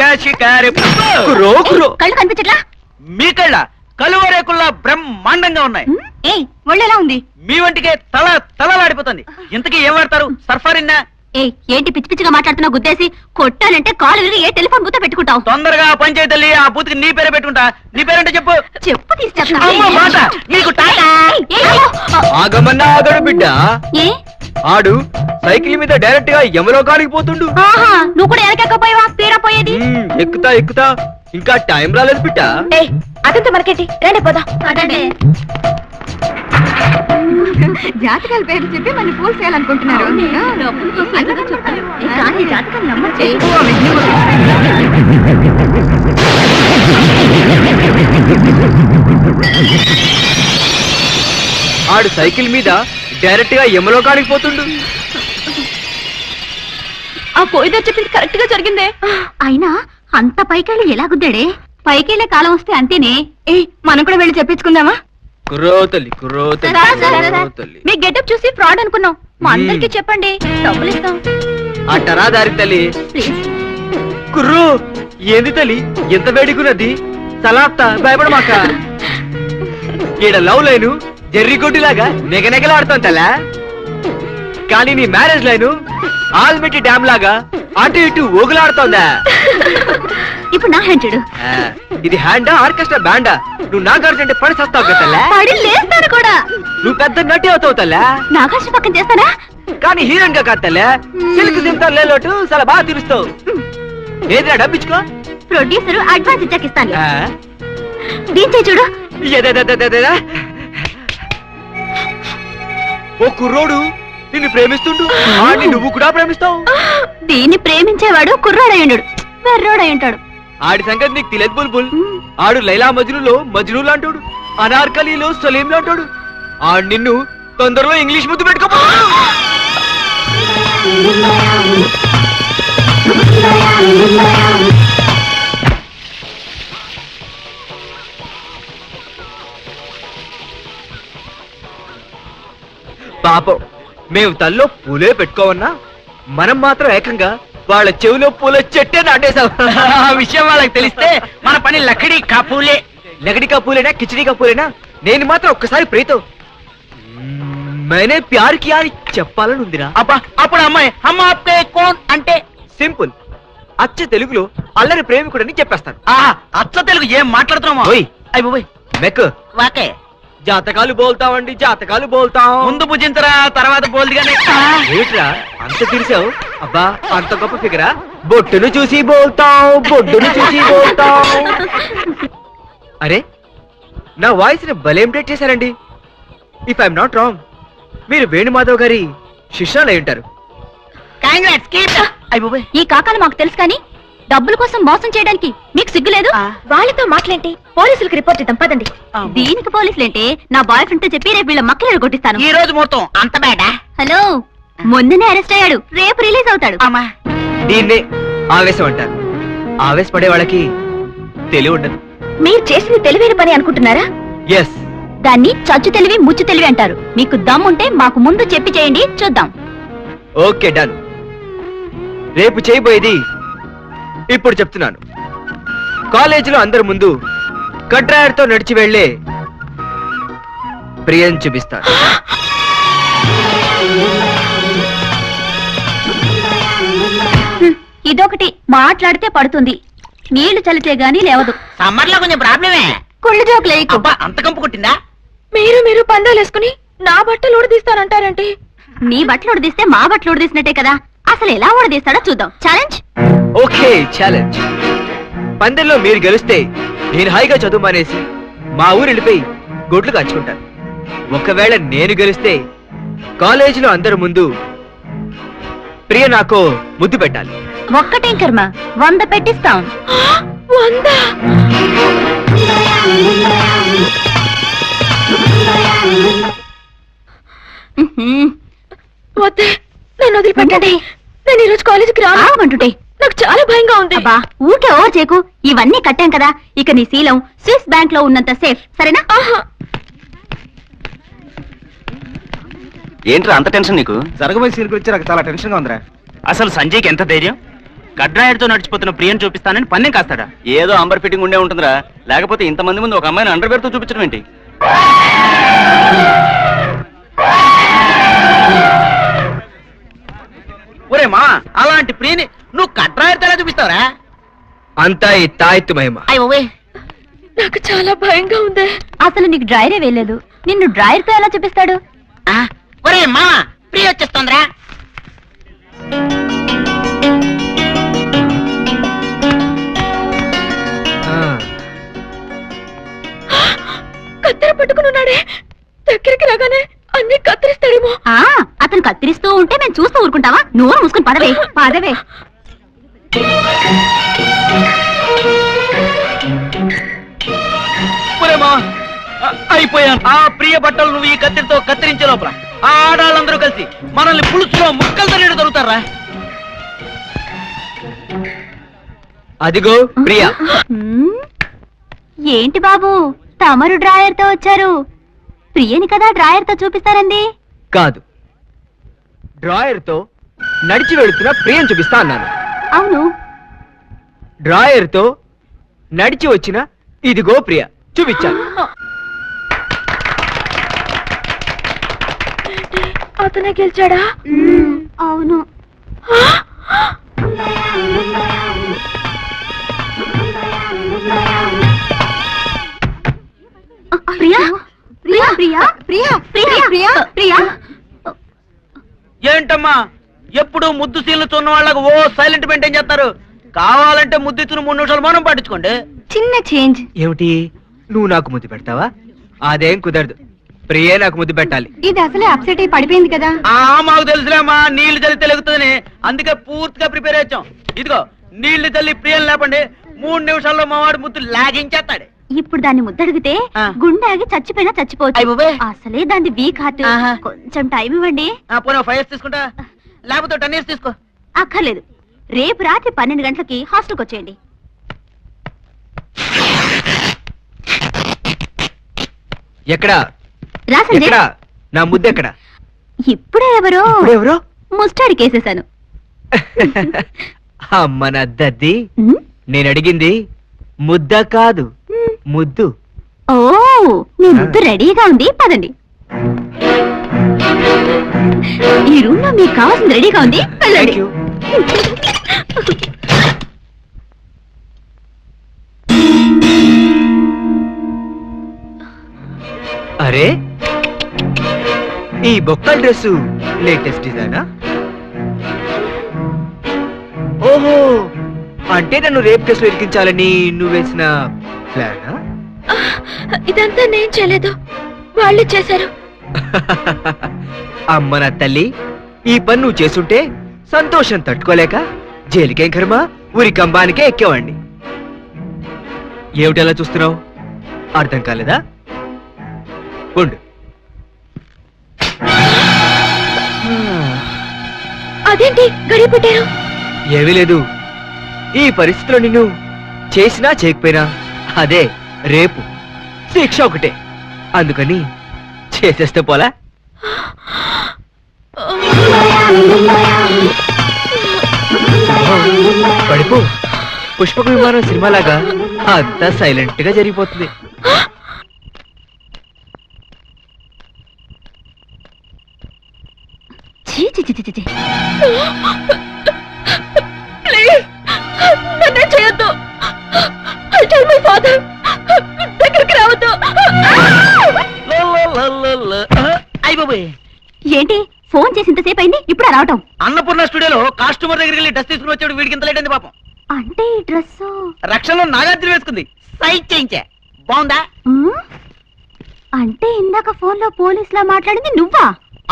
కళ్ళు కనిపించట్లా? మీ కళ్ళ కలువరేకుల్లా బ్రహ్మాండంగా ఉన్నాయి. ఒళ్ళు ఎలా ఉంది? మీ వంటికే తలలాడిపోతుంది. ఇంతకీ ఏం వాడతారు? సర్ఫారిన్నా? ఏంటి పిచ్చి పిచ్చిగా మాట్లాడుతున్నావు? గుద్దేసి కొట్టానంటే కాలు విరిగి ఏ టెలిఫోన్ బూత్ పెట్టుకుంటావు? తొందరగా పని చేయతల్లి. ఆ బూత్కి నీ పేరే పెట్టుకుంటా. నీ పేరంటే చెప్పు. చెప్పు ఆగమన్నా ఆగడు బిడ్డ. ఏ ఆడు సైకిల్ మీద డైరెక్ట్ గా యమలోకానికి పోతుండు. నువ్వు కూడా ఎనకెక్కపోయావా? తీరా పోయేది. ఎక్కుతా ఇంకా టైం రాలేదు బిడ్డ. అదంతా మనకేంటి? రండి పోదాం. జాతకాల పేరు చెప్పి మన పూలు చేయాలనుకుంటున్నారు. జాతకాలు నమ్మచ్చు. ఆడు సైకిల్ మీద డైరెక్ట్ గా యమలోకానికి పోతుండు. ఆ పోయిదో చెప్పింది కరెక్ట్ గా జరిగిందే. అయినా అంత పైకెళ్ళి ఎలా గుద్దాడే? పైకెళ్లే కాలం వస్తే అంతేనే. మనం కూడా వెళ్ళి చెప్పించుకుందామా? కుర్రోతల్లి మీ గెటప్ చూసి ఫ్రాడ్ అనుకున్నాం. మా అందరికి చెప్పండి, డబ్బులు ఇస్తాం. అట్టరా దారి తల్లి. కుర్రో ఏంది తల్లి ఎంత వేడుకున్నది? సలాప్తా భయపడమాక. ఈడ లవ్ లైను జర్రిగొడ్డిలాగా నెగనెగలాడుతాం తల్లా. కానీ నీ మ్యారేజ్ లైను ఆల్మెట్టి డ్యామ్ లాగా అటు ఇటు ఊగులాడుతోందా? ఇప్పుడు నా హ్యాండ్ చూడు. ఇది హ్యాండా ఆర్కెస్ట్రా బ్యాండా? నువ్వు నాగార్జున పడి సస్తావు కదా. లేస్తాను కూడా. నువ్వు పెద్ద నటి అవుతావు తల్లా. నాగార్జున పక్కన చేస్తానా? కానీ హీరోయిన్ గా కాదు తల్లా. సిల్క్ సింతారు లేలోటు చాలా బాగా తెలుస్తావు. ఏదిరా డబ్బిచ్చుకో. Producer advance ఇచ్చాకిస్తాను. దీంతో చూడు. ఓ కుర్రోడు నిన్ను ప్రేమిస్తుండు. నువ్వు కూడా ప్రేమిస్తావు. దీన్ని ప్రేమించేవాడు కుర్రాడయ్యుండు, వెర్రోడయ్యుంటాడు. ఆడి సంగతి నీకు తెలియదు బుల్బుల్. ఆడు లైలా మజ్నులో మజ్ను లాంటాడు, అనార్కలీలో సలీం లాంటాడు. ఆడు నిన్ను తొందరలో ఇంగ్లీష్ ముద్దు పెట్టుకో. పాపం మేము తల్లో పూలే పెట్టుకోవన్నా మనం మాత్రం ఏకంగా వాళ్ళ చెవిలో పూల చెట్టే నాటేశాం. ఆ విషయం వాళ్ళకి తెలిస్తే మన పని లకడీ కాపూలే. లకడీ కాపూలేనా కిచడీ కాపూలేనా? నేను మాత్రం ఒక్కసారి ప్రీతో मैंने प्यार किया అని చెప్పాలని ఉందిరా. అబ్బా అప్పుడు అమ్మాయి అమ్మ ఆప్కే కోన్ అంటే సింపుల్. అచ్చ తెలుగులో అల్లరి ప్రేమికుడని చెప్పేస్తాను. అచ్చ తెలుగు ఏం మాట్లాడుతున్నామా? అయిపోయి మెక్ వాకే జాతకాలు బోల్తావండి, జాతకాలు బోల్తాం. ముందు భుజించరా, తర్వాత బోల్దిగానే. ఏట్రా అంత తెలిసావు? అబ్బా అంత గొప్ప ఫిగరా? బొట్టును చూసి బోల్తాం, బొడ్డును చూసి బోల్తాం. అరే నా వాయిస్ ని భలేం డేట్ చేశారండి. ఇఫ్ ఐఎమ్ నాట్ రాంగ్ మీరు వేణుమాధవ్ గారి శిష్యులై ఉంటారు. ఈ కాకాలు మాకు తెలుసు కానీ డబ్బుల కోసం మోసం చేయడానికి మీకు సిగ్గులేదు? వాళ్ళతో మాట్లాంటి పోలీసులకు రిపోర్ట్ ఇద్దాం పదండి. దీనికి పోలీసులేంటే నా బాయ్ ఫ్రెండ్ తో చెప్పి రేపు వీళ్ళ మక్కలు కొట్టిస్తాను. ఈ రోజు మొత్తం అంత బేడా? హలో, మొన్ననే అరెస్ట్ అయ్యాడు, రేపు రిలీజ్ అవుతాడు. దీన్నే ఆవేశం అంటారు. ఆవేశపడే వాళ్ళకి తెలివి ఉండదు. మీరు చేసింది తెలివైన పని అనుకుంటున్నారా? ఎస్, దాన్ని చచ్చు తెలివి ముచ్చు తెలివి అంటారు. మీకు దమ్ముంటే మాకు ముందు చెప్పి చేయండి, చూద్దాం. Okay done. రేపు చేయబోయేది ఇప్పుడు చెప్తున్నాను. కాలేజీలో అందరి ముందు కట్రాయర్తో నడిచి వెళ్లే ప్రియం చూపిస్తాను. ఇదొకటి మాట్లాడితే పడుతుంది, నీళ్లు చల్లితే గానీ లేవదు. సమ్మర్ లో కొంచెం ప్రాబ్లమే. కుళ్ళు జోకులే. అంత కంపు కొట్టిందా? మీరు పందాలేసుకుని నా బట్టలు ఊడదీస్తానంటారంటే? నీ బట్టలు ఊడదీస్తే మా బట్టలు ఊడదీసినట్టే కదా. అసలు ఎలా ఊడదీస్తాడో చూద్దాం. ఛాలెంజ్. Okay challenge. పందెంలో మీరు గెలిస్తే నేను హాయిగా చదువు మానేసి మా ఊరు వెళ్ళిపోయి గొడ్లు కాచుకుంటాను. ఒకవేళ నేను గెలిస్తే కాలేజీలో అందరి ముందు ప్రియ నాకు ముద్దు పెట్టాలి. ఒక్కటేం కర్మ, 100 పెట్టిస్తాం. 100? వద్దే, నన్ను వదిలిపెట్టండి. నేను ఈరోజు కాలేజీకి రామంటుంటే నాకు చాలా భయంగా ఉంది. అబ్బా ఊకే ఓవర్ చేయకు. ఇవన్నీ కట్టాం కదా, ఇక నీ శీలం స్విస్ బ్యాంక్ లో ఉన్నంత సేఫ్, సరేనా? ఏంట్రా అంత టెన్షన్ నీకు? జరగబోయే సీన్ గురించి నాకు చాలా టెన్షన్ గా ఉందిరా. అసలు సంజయ్కి ఎంత ధైర్యం? గడ్రాయర్తో నడిచిపోతున్న ప్రియని చూపిస్తానని పన్నేం కాస్తాడా? ఏదో అంబర్ ఫిట్టింగ్ ఉండే ఉంటుందిరా, లేకపోతే ఇంతమంది ముందు ఒక అమ్మాయిని అండర్ వేర్ తో చూపించడం ఏంటి? ఒరే మా, అలాంటి ప్రియని నువ్వు గడ్రాయర్తో ఎలా చూపిస్తావురా? అంతా ఈ తాయెత్తు మహిమ. నాకు చాలా భయంగా ఉంది. అసలు నీకు డ్రైరే వేయలేదు, నిన్ను డ్రైర్ తో ఎలా చూపిస్తాడు? ఒరే మా, ప్రియ వచ్చేస్తుందిరా. ఆ, కత్తెర పట్టుకున్నాడే, దగ్గరికి రాగానే అన్ని కత్తిరిస్తాడేమో. అతను కత్తిరిస్తూ ఉంటే మేము చూస్తూ ఊరుకుంటావా? నోరు మూసుకుని పదవే పదవే. ఒరే మా, అయిపోయాను. ఆ ప్రియ బట్టలు నువ్వు ఈ కత్తిరితో కత్తిరించే లోపల ఆ ఆడాళ్ళందరూ కలిసి మనల్ని పులుసులో ముక్కలతో నీడు దొరుకుతారా? అదిగో ప్రియా. ఏంటి బాబు, తమరు డ్రాయర్ తో వచ్చారు? ప్రియని కదా డ్రాయర్ తో చూపిస్తారండి. కాదు, డ్రాయర్ తో నడిచి వెళుతున్న ప్రియం చూపిస్తా అన్నాను. అవును, డ్రాయర్ తో నడిచి వచ్చిన ఇదిగో ప్రియ చూపించాను. అతనే గెలిచాడా? అవును. ప్రియా ప్రియా ప్రియా ప్రియా ప్రియా ప్రియా ప్రియా. ఏంటమ్మా ఎప్పుడు ముద్దు సీన్లు చూన్న వాళ్ళకు ఓ సైలెంట్ మెయింటైన్ చేస్తారు? కావాలంటే ముద్దు ఇచ్చిన 3 నిమిషాలు మౌనం పాటించుకోండి. చిన్న చేంజ్. ఏమిటి, నువ్వు నాకు ముద్దు పెడతావా? అదేం కుదరదు, ప్రియే నాకు ముద్దు పెట్టాలి. ఇది అసలే అప్సెట్ అయి పడిపోయింది కదా. మాకు తెలుసులేమ్మా, నీళ్లు చల్లి తెలుగుతుందని, అందుకే పూర్తిగా ప్రిపేర్ అయ్యాం. ఇదిగో నీళ్లు చల్లి ప్రియం లేపండి, 3 నిమిషాల్లో మా వాడు ముద్దు లాగించేస్తాడు. ఇప్పుడు దాన్ని ముద్దడిగితే గుండె ఆగి చచ్చిపోయినా చచ్చిపోవచ్చు. అసలే దాన్ని వీక్ హార్ట్. కొంచెం టైం ఇవ్వండి. పోనీ 5 years తీసుకుంటా, లేకపోతే 10 years తీసుకో. అక్కర్లేదు, రేపు రాత్రి 12 గంటలకి హాస్టల్కి వచ్చేయండి. ఎక్కడా రా సంజయ్. ఎక్కడా నా ముద్దు ఎక్కడా? ఇప్పుడే ఎవరో ఎవరో ముస్టాడి కేసేశాను. అమ్మ నా దద్ది, నేను అడిగింది ముద్ద కాదు, ముద్దు. ఓ, మీ ముద్దు రెడీగా ఉంది, పదండి. ఈ రూమ్ లో మీకు కావాల్సింది రెడీగా ఉంది, వెళ్ళండి. Thank you. అరే, ఈ బొక్కల డ్రెస్ లేటెస్ట్ డిజైనా? ఓహో, అంటే నన్ను రేప్ కేసులో ఇరికించాలని నువ్వు వేసిన ప్లానా? ఇదంతా నేను చేయలేదు, వాళ్ళు చేశారు. అమ్మ నా తల్లి, ఈ పని నువ్వు చేసుంటే సంతోషం తట్టుకోలేక జైలుకేం కర్మ, ఊరి కంబానికే ఎక్కేవాణ్ణి. ఏమిటలా చూస్తున్నావు? అర్థం కాలేదా? ఉండు. అదేంటి గడియ పెట్టారు? ఏమీ లేదు, ఈ పరిస్థితిలో నిన్ను చేసినా చేయకపోయినా అదే రేపు, శిక్ష ఒకటే. అందుకని చేసేస్తే పోలా? పడిపో, పుష్పక విమానం సినిమాలాగా అంతా సైలెంట్ గా జరిగిపోతుంది. చీ చీ చీ చీ. ప్లీజ్ నన్ను చేయొద్దు. ఐ టెల్ మై ఫాదర్, దగ్గరికి రావద్దు. ఏంటి ఫోన్ చేసి ఇంతసేపు అయింది, ఇప్పుడు రావటం? అన్నపూర్ణ స్టూడియోలో కాస్ట్యూమర్ దగ్గరికి వెళ్ళి డ్రెస్ తీసుకుని వచ్చాడు, వీడికి ఇంత లేట్ అయింది పాపం. అంటే ఈ డ్రెస్ రక్షణలో నాగార్జున వేసుకుంది, సైజ్ చేయించా. బాగుందా? అంటే ఇందాక ఫోన్ లో పోలీసులా మాట్లాడింది నువ్వా?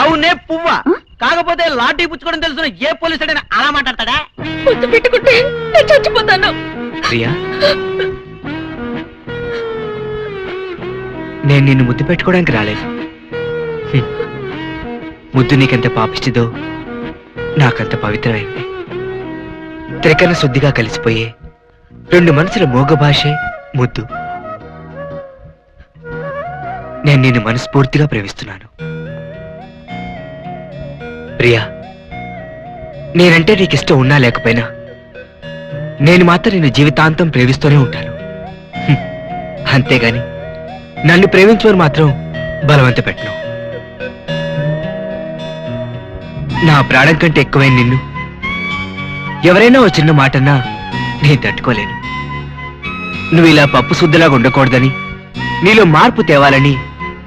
అవునే పువ్వా, కాకపోతే లాఠీ పుచ్చుకోవడం తెలుసు ఏ పోలీసు అయినా అలా మాట్లాడతాడా? ముద్దు పెట్టుకుంటే నేను చచ్చిపోతాను. ప్రియా, నేను నిన్ను ముద్దు పెట్టుకోవడానికి రాలేదు. ముద్దు నీకెంత పాపిష్టిదో నాకంత పవిత్రమైంది. త్రికరణ శుద్ధిగా కలిసిపోయే 2 మనసుల మోగ భాషే ముద్దు. నేను నిన్ను మనస్ఫూర్తిగా ప్రేమిస్తున్నాను ప్రియా. నేనంటే నీకిష్టం ఉన్నా లేకపోయినా నేను మాత్రం నిన్ను జీవితాంతం ప్రేమిస్తూనే ఉంటాను. హ్మ్. అంతేగాని నన్ను ప్రేమించమని మాత్రం బలవంత పెట్టను. నా ప్రాణం కంటే ఎక్కువైన నిన్ను ఎవరైనా ఓ చిన్న మాటన్నా నేను తట్టుకోలేను. నువ్వు ఇలా పప్పు శుద్ధిలాగా ఉండకూడదని, నీలో మార్పు తేవాలని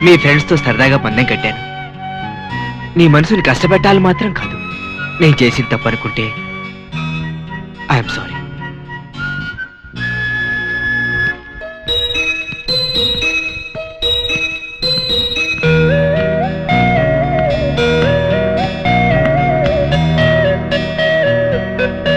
మీ ఫ్రెండ్స్తో సరదాగా పందెం కట్టాను. నీ మనసుని కష్టపెట్టాలి మాత్రం కాదు. నేను చేసిన తప్పనుకుంటే ఐఎమ్ సారీ.